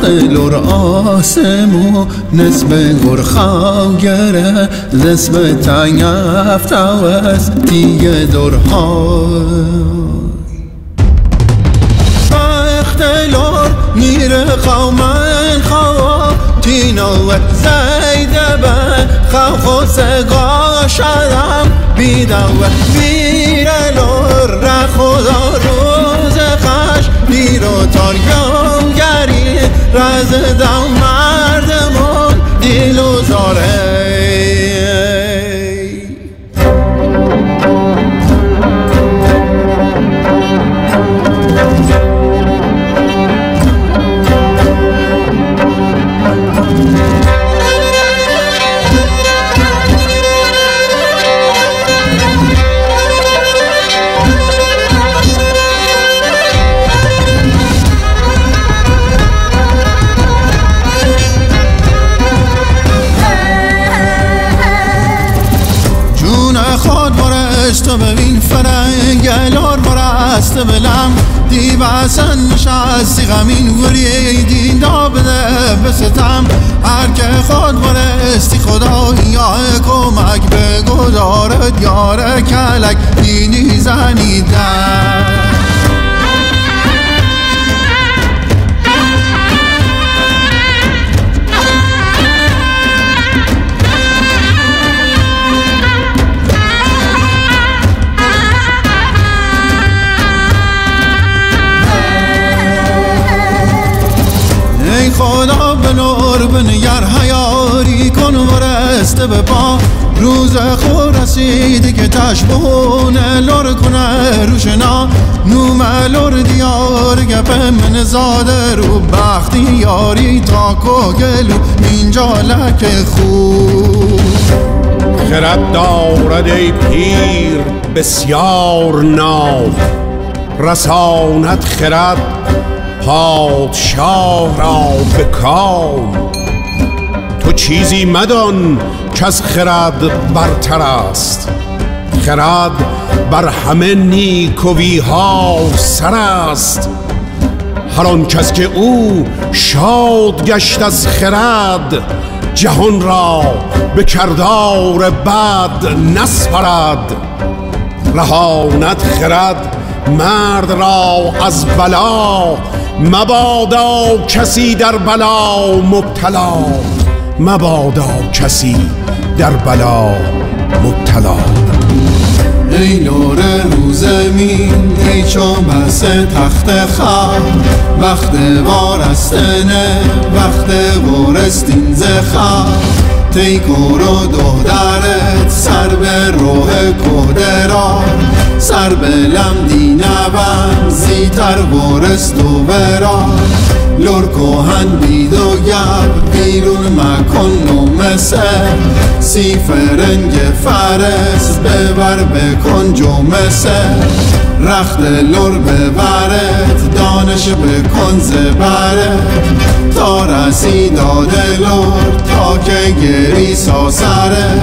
وقت لور آسمو نسب گرخاو گره نسب تنگ افتاوز دیگه دورهای وقت لور میره قومن خواه تینو زیده به خواه سگا شدم بیدو میره لور را خدا روز خش دیرو تاریو گری رز دو مردمون دیلو زاره تو ببین فرنگلار برست بلم دیوسن نشستی غمین وری دینا بده بستم هر که خود برستی خدا یا کمک بگو دارد یاره کلک دینی زنیدن خدا به نور بنگر حیاری کن ورسته به پا روز خور رسیده که تشبهون لور کنه روشنا نوم لور دیار گپ من زاده رو بختی یاری تا کوگلو اینجا لک خوب خرد دارد ای پیر بسیار نام رساند خرد پادشاه را به کام تو چیزی مدان که از خرد برتر است خرد بر همه نیکویی ها سر است هر آن کس که او شاد گشت از خرد جهان را به کردار بد نسپرد رهاند خرد مرد را از بلا مبادا کسی در بلا مبتلا مبادا کسی در بلا مبتلا ای لور رو زمین ای چوبس تخت خواب وقت وارستنه وقت وارستین زخواب تی کورو دخترت سر به روح کودران سر به لمدی نبن زیتر وارست و بران لور کوهن بید و گب بیرون مکن و مثل سی فرنگ فرس ببر بکن جو مثل رخت لور ببرد دانش بکن زبرد تا رسید داده لور تا که گری ساسره